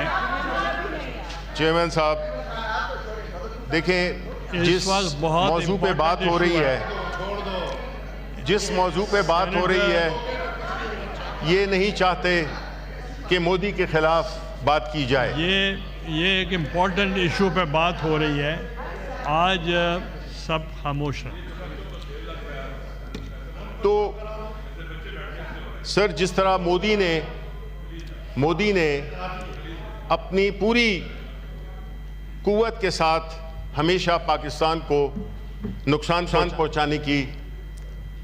ہیں۔ چیئرمین صاحب دیکھیں، جس موضوع پہ بات ہو رہی ہے یہ نہیں چاہتے کہ مودی کے خلاف بات کی جائے۔ یہ ایک امپورٹنٹ ایشو پہ بات ہو رہی ہے، آج سب خاموش ہیں۔ تو سر، جس طرح مودی نے اپنی پوری قوت کے ساتھ ہمیشہ پاکستان کو نقصان پہنچانے کی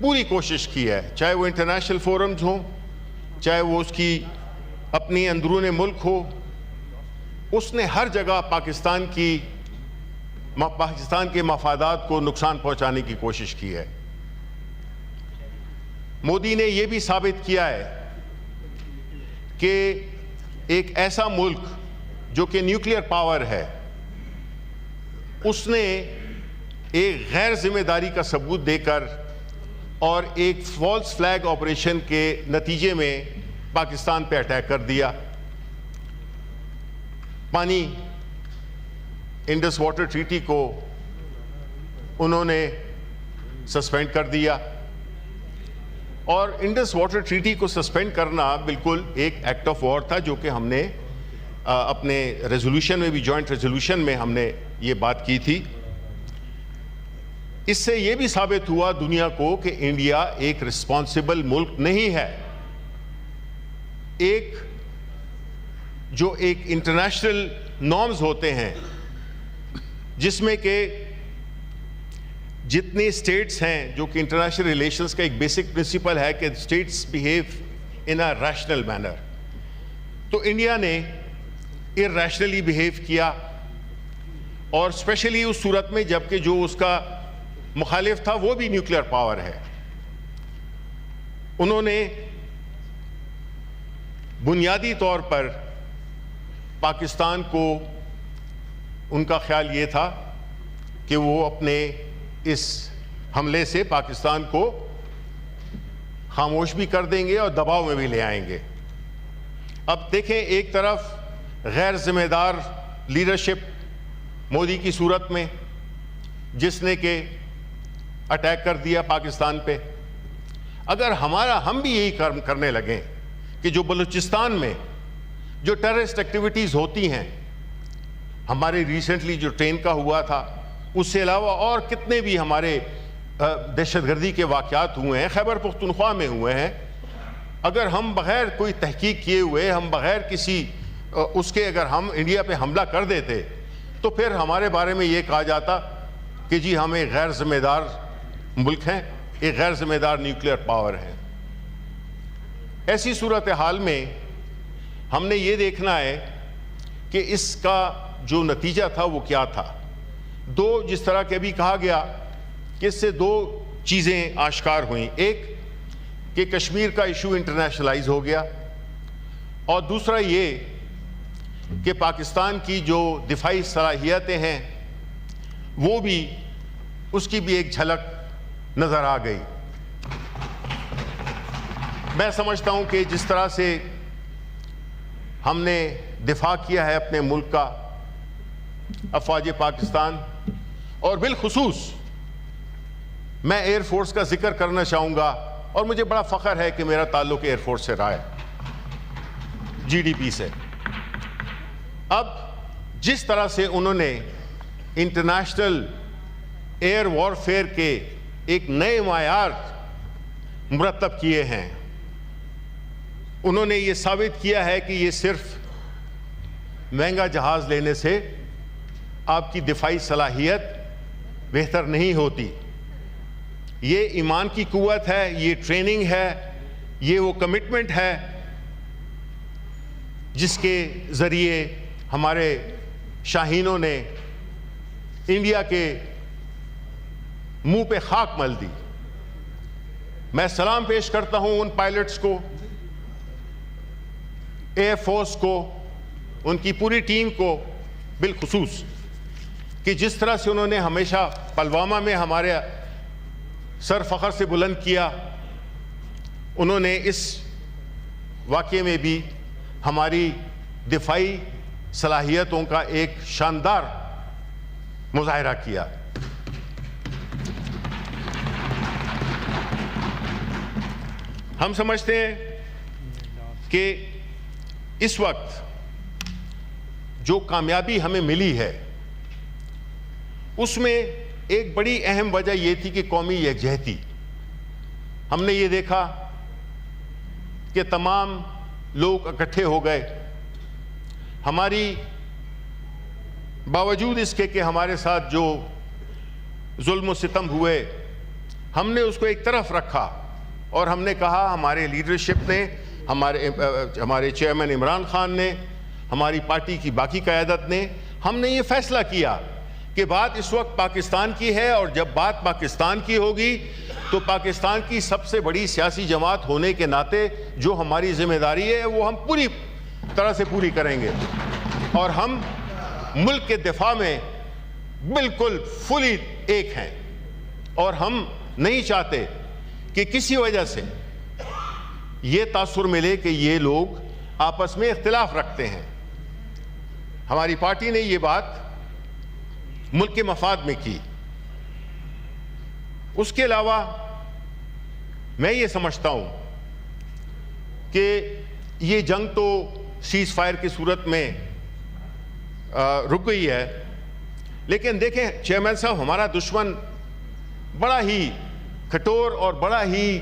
پوری کوشش کی ہے، چاہے وہ انٹرنیشنل فورمز ہوں، چاہے وہ اس کی اپنی اندرون ملک ہو، اس نے ہر جگہ پاکستان کے مفادات کو نقصان پہنچانے کی کوشش کی ہے۔ مودی نے یہ بھی ثابت کیا ہے کہ ایک ایسا ملک جو کہ نیوکلیئر پاور ہے، اس نے ایک غیر ذمہ داری کا ثبوت دے کر اور ایک فالس فلیگ آپریشن کے نتیجے میں پاکستان پہ اٹیک کر دیا۔ پانی انڈس واٹر ٹریٹی کو انہوں نے سسپینڈ کر دیا، اور انڈس واٹر ٹریٹی کو سسپینڈ کرنا بالکل ایک ایکٹ آف وار تھا، جو کہ ہم نے اپنے ریزولوشن میں بھی، جوائنٹ ریزولوشن میں ہم نے یہ بات کی تھی۔ اس سے یہ بھی ثابت ہوا دنیا کو کہ انڈیا ایک رسپانسبل ملک نہیں ہے۔ جو ایک انٹرنیشنل نارمز ہوتے ہیں، جس میں کہ جتنی اسٹیٹس ہیں، جو کہ انٹرنیشنل ریلیشنز کا ایک بیسک پرنسپل ہے کہ states behave in a rational manner, تو انڈیا نے ارریشنلی بیہیو کیا، اور اسپیشلی اس صورت میں جبکہ جو اس کا مخالف تھا وہ بھی نیوکلیئر پاور ہے۔ انہوں نے بنیادی طور پر پاکستان کو، ان کا خیال یہ تھا کہ وہ اپنے اس حملے سے پاکستان کو خاموش بھی کر دیں گے اور دباؤ میں بھی لے آئیں گے۔ اب دیکھیں، ایک طرف غیر ذمہ دار لیڈرشپ مودی کی صورت میں، جس نے کہ اٹیک کر دیا پاکستان پہ۔ اگر ہم بھی یہی کرنے لگیں کہ جو بلوچستان میں جو ٹیررسٹ ایکٹیویٹیز ہوتی ہیں، ہمارے ریسنٹلی جو ٹرین کا ہوا تھا، اس سے علاوہ اور کتنے بھی ہمارے دہشت گردی کے واقعات ہوئے ہیں، خیبر پختونخوا میں ہوئے ہیں، اگر ہم بغیر کوئی تحقیق کیے ہوئے، ہم بغیر کسی اس کے اگر ہم انڈیا پہ حملہ کر دیتے، تو پھر ہمارے بارے میں یہ کہا جاتا کہ جی ہم ایک غیر ذمہ دار ملک ہیں، ایک غیر ذمہ دار نیوکلیئر پاور ہے۔ ایسی صورتحال میں ہم نے یہ دیکھنا ہے کہ اس کا جو نتیجہ تھا وہ کیا تھا۔ جس طرح کہ ابھی کہا گیا کہ اس سے دو چیزیں آشکار ہوئیں، ایک کہ کشمیر کا ایشو انٹرنیشنلائز ہو گیا، اور دوسرا یہ کہ پاکستان کی جو دفاعی صلاحیتیں ہیں وہ بھی، اس کی بھی ایک جھلک نظر آ گئی۔ میں سمجھتا ہوں کہ جس طرح سے ہم نے دفاع کیا ہے اپنے ملک کا، افواج پاکستان، اور بالخصوص میں ایئر فورس کا ذکر کرنا چاہوں گا، اور مجھے بڑا فخر ہے کہ میرا تعلق ایئر فورس سے رہا ہے، جی ڈی پی سے۔ اب جس طرح سے انہوں نے انٹرنیشنل ایئر وارفیئر کے ایک نئے معیار مرتب کیے ہیں، انہوں نے یہ ثابت کیا ہے کہ یہ صرف مہنگا جہاز لینے سے آپ کی دفاعی صلاحیت بہتر نہیں ہوتی۔ یہ ایمان کی قوت ہے، یہ ٹریننگ ہے، یہ وہ کمٹمنٹ ہے جس کے ذریعے ہمارے شاہینوں نے انڈیا کے منہ پہ خاک مل دی۔ میں سلام پیش کرتا ہوں ان پائلٹس کو، ایئر فورس کو، ان کی پوری ٹیم کو بالخصوص، کہ جس طرح سے انہوں نے ہمیشہ پلوامہ میں ہمارے سر فخر سے بلند کیا، انہوں نے اس واقعے میں بھی ہماری دفاعی صلاحیتوں کا ایک شاندار مظاہرہ کیا. ہم سمجھتے ہیں کہ اس وقت جو کامیابی ہمیں ملی ہے اس میں ایک بڑی اہم وجہ یہ تھی کہ قومی یکجہتی. ہم نے یہ دیکھا کہ تمام لوگ اکٹھے ہو گئے. ہماری باوجود اس کے کہ ہمارے ساتھ جو ظلم و ستم ہوئے ہم نے اس کو ایک طرف رکھا اور ہم نے کہا, ہمارے لیڈرشپ نے, ہمارے چیئرمین عمران خان نے, ہماری پارٹی کی باقی قیادت نے, ہم نے یہ فیصلہ کیا کہ بات اس وقت پاکستان کی ہے, اور جب بات پاکستان کی ہوگی تو پاکستان کی سب سے بڑی سیاسی جماعت ہونے کے ناطے جو ہماری ذمہ داری ہے وہ ہم پوری طرح سے پوری کریں گے, اور ہم ملک کے دفاع میں بالکل فلی ایک ہیں. اور ہم نہیں چاہتے کہ کسی وجہ سے یہ تاثر ملے کہ یہ لوگ آپس میں اختلاف رکھتے ہیں. ہماری پارٹی نے یہ بات ملک کے مفاد میں کی. اس کے علاوہ میں یہ سمجھتا ہوں کہ یہ جنگ تو سیز فائر کی صورت میں رک گئی ہے, لیکن دیکھیں چیئرمین صاحب, ہمارا دشمن بڑا ہی کھٹور اور بڑا ہی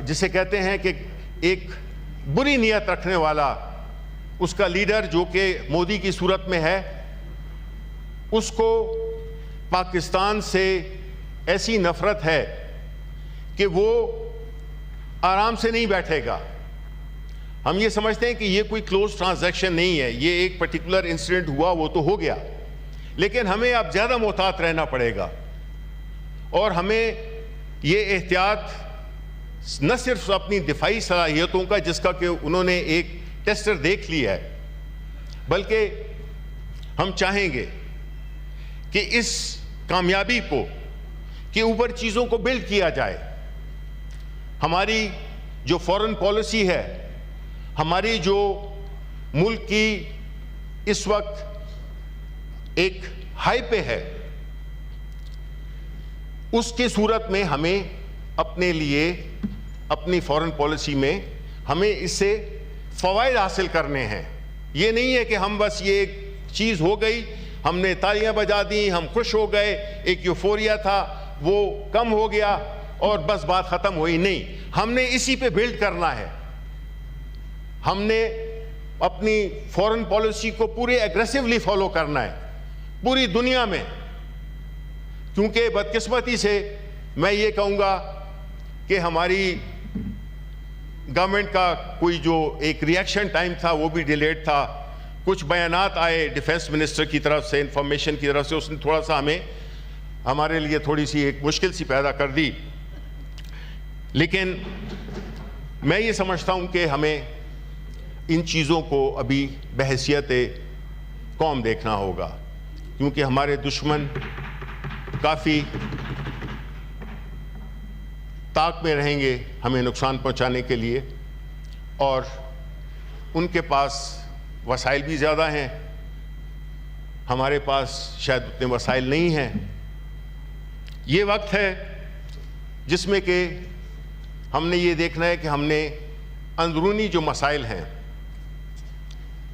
جسے کہتے ہیں کہ ایک بری نیت رکھنے والا, اس کا لیڈر جو کہ مودی کی صورت میں ہے, اس کو پاکستان سے ایسی نفرت ہے کہ وہ آرام سے نہیں بیٹھے گا. ہم یہ سمجھتے ہیں کہ یہ کوئی کلوز ٹرانزیکشن نہیں ہے, یہ ایک پرٹیکولر انسیڈنٹ ہوا وہ تو ہو گیا, لیکن ہمیں اب زیادہ محتاط رہنا پڑے گا. اور ہمیں یہ احتیاط نہ صرف اپنی دفاعی صلاحیتوں کا, جس کا کہ انہوں نے ایک ٹیسٹر دیکھ لیا ہے, بلکہ ہم چاہیں گے کہ اس کامیابی کو کے اوپر چیزوں کو بلڈ کیا جائے. ہماری جو فورن پالیسی ہے, ہماری جو ملک کی اس وقت ایک ہائی پہ ہے, اس کی صورت میں ہمیں اپنے لیے اپنی فورن پالیسی میں ہمیں اس سے فوائد حاصل کرنے ہیں. یہ نہیں ہے کہ ہم بس یہ ایک چیز ہو گئی, ہم نے تالیاں بجا دیں, ہم خوش ہو گئے, ایک یوفوریا تھا وہ کم ہو گیا اور بس بات ختم ہوئی. نہیں, ہم نے اسی پہ بلڈ کرنا ہے. ہم نے اپنی فورن پالیسی کو پورے ایگریسولی فالو کرنا ہے پوری دنیا میں, کیونکہ بدقسمتی سے میں یہ کہوں گا کہ ہماری گورنمنٹ کا کوئی جو ایک ریئیکشن ٹائم تھا وہ بھی ڈیلیڈ تھا. کچھ بیانات آئے ڈیفنس منسٹر کی طرف سے, انفارمیشن کی طرف سے, اس نے تھوڑا سا ہمارے لیے تھوڑی سی ایک مشکل سی پیدا کر دی. لیکن میں یہ سمجھتا ہوں کہ ہمیں ان چیزوں کو ابھی بحیثیت قوم دیکھنا ہوگا, کیونکہ ہمارے دشمن کافی طاق میں رہیں گے ہمیں نقصان پہنچانے کے لیے, اور ان کے پاس وسائل بھی زیادہ ہیں, ہمارے پاس شاید اتنے وسائل نہیں ہیں. یہ وقت ہے جس میں کہ ہم نے یہ دیکھنا ہے کہ ہم نے اندرونی جو مسائل ہیں,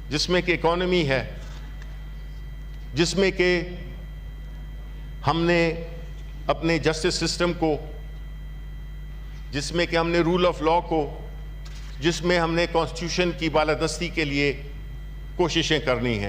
جس میں کہ اکانومی ہے, جس میں کہ ہم نے اپنے جسٹس سسٹم کو, جس میں کہ ہم نے رول آف لا کو, جس میں ہم نے کانسٹیٹیوشن کی بالادستی کے لیے کوششیں کرنی ہیں.